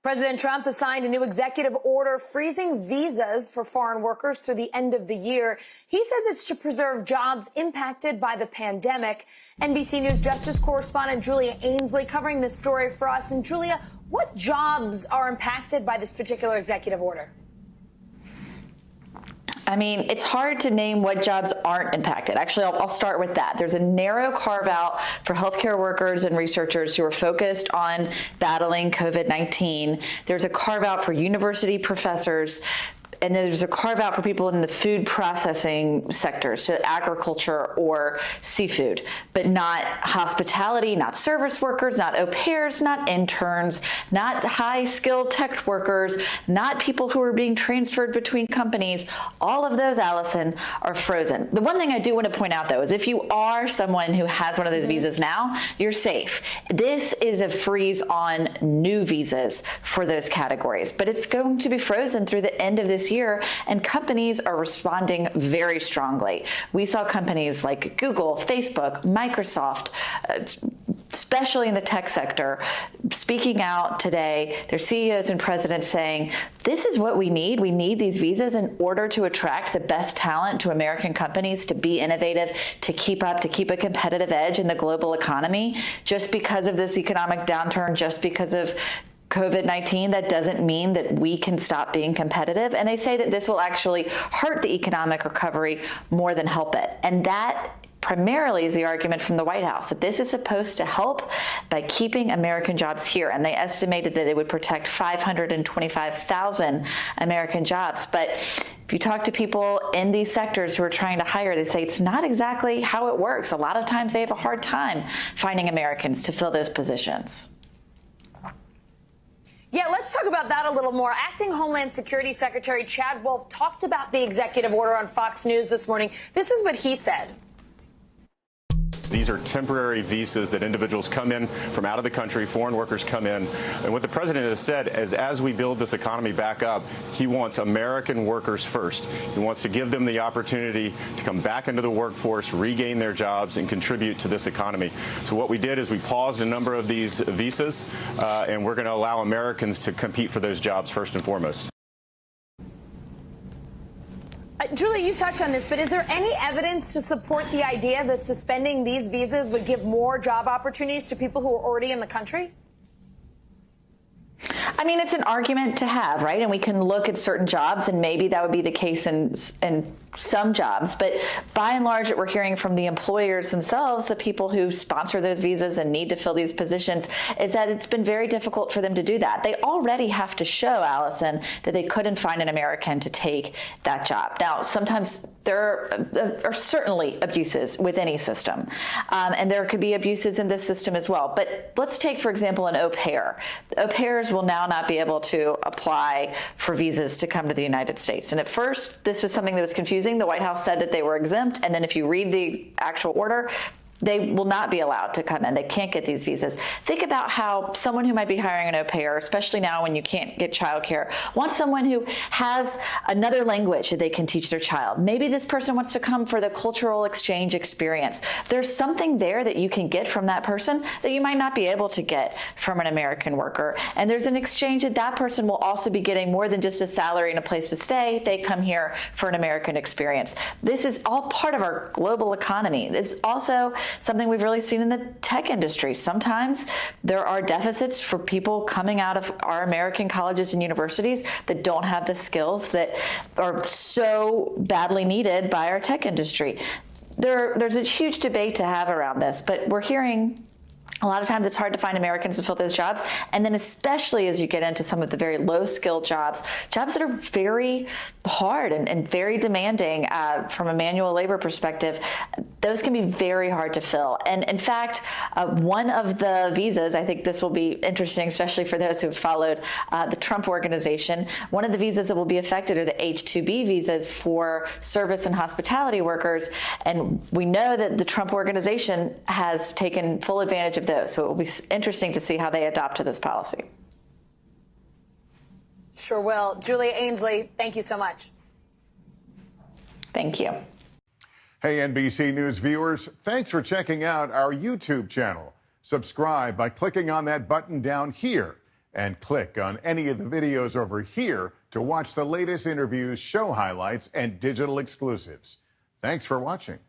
President Trump has signed a new executive order freezing visas for foreign workers through the end of the year. He says it's to preserve jobs impacted by the pandemic. NBC News Justice correspondent Julia Ainsley covering this story for us. And Julia, what jobs are impacted by this particular executive order? I mean, it's hard to name what jobs aren't impacted. Actually, I'll start with that. There's a narrow carve out for healthcare workers and researchers who are focused on battling COVID-19. There's a carve out for university professors. And then there's a carve out for people in the food processing sectors, so agriculture or seafood, but not hospitality, not service workers, not au pairs, not interns, not high skilled tech workers, not people who are being transferred between companies. All of those, Allison, are frozen. The one thing I do want to point out, though, is if you are someone who has one of those visas now, you're safe. This is a freeze on new visas for those categories, but it's going to be frozen through the end of this year, and companies are responding very strongly. We saw companies like Google, Facebook, Microsoft, especially in the tech sector, speaking out today, their CEOs and presidents saying, this is what we need. We need these visas in order to attract the best talent to American companies, to be innovative, to keep up, to keep a competitive edge in the global economy. Just because of this economic downturn, just because of COVID-19, that doesn't mean that we can stop being competitive. And they say that this will actually hurt the economic recovery more than help it. And that primarily is the argument from the White House, that this is supposed to help by keeping American jobs here. And they estimated that it would protect 525,000 American jobs. But if you talk to people in these sectors who are trying to hire, they say it's not exactly how it works. A lot of times they have a hard time finding Americans to fill those positions. Yeah, let's talk about that a little more. Acting Homeland Security Secretary Chad Wolf talked about the executive order on Fox News this morning. This is what he said. These are temporary visas that individuals come in from out of the country, foreign workers come in. And what the president has said is as we build this economy back up, he wants American workers first. He wants to give them the opportunity to come back into the workforce, regain their jobs, and contribute to this economy. So what we did is we paused a number of these visas, and we're going to allow Americans to compete for those jobs first and foremost. Julie, you touched on this, but is there any evidence to support the idea that suspending these visas would give more job opportunities to people who are already in the country? I mean, it's an argument to have, right? And we can look at certain jobs, and maybe that would be the case in some jobs. But by and large, what we're hearing from the employers themselves, the people who sponsor those visas and need to fill these positions, is that it's been very difficult for them to do that. They already have to show, Allison, that they couldn't find an American to take that job. Now, sometimes there are certainly abuses with any system, and there could be abuses in this system as well. But let's take, for example, an au pair. Au pairs will now not be able to apply for visas to come to the United States. And at first, this was something that was confusing. The White House said that they were exempt, and then if you read the actual order, they will not be allowed to come in. They can't get these visas. Think about how someone who might be hiring an au pair, especially now when you can't get childcare, wants someone who has another language that they can teach their child. Maybe this person wants to come for the cultural exchange experience. There's something there that you can get from that person that you might not be able to get from an American worker. And there's an exchange that that person will also be getting more than just a salary and a place to stay. They come here for an American experience. This is all part of our global economy. It's also something we've really seen in the tech industry. Sometimes there are deficits for people coming out of our American colleges and universities that don't have the skills that are so badly needed by our tech industry. There's a huge debate to have around this, but we're hearing a lot of times it's hard to find Americans to fill those jobs. And then especially as you get into some of the very low-skilled jobs that are very hard and very demanding from a manual labor perspective, those can be very hard to fill. And in fact, one of the visas, I think this will be interesting, especially for those who have followed the Trump organization, one of the visas that will be affected are the H-2B visas for service and hospitality workers. And we know that the Trump organization has taken full advantage of those. So it will be interesting to see how they adopt to this policy. Sure will. Julia Ainsley, thank you so much. Thank you. Hey, NBC News viewers, thanks for checking out our YouTube channel. Subscribe by clicking on that button down here. And click on any of the videos over here to watch the latest interviews, show highlights, and digital exclusives. Thanks for watching.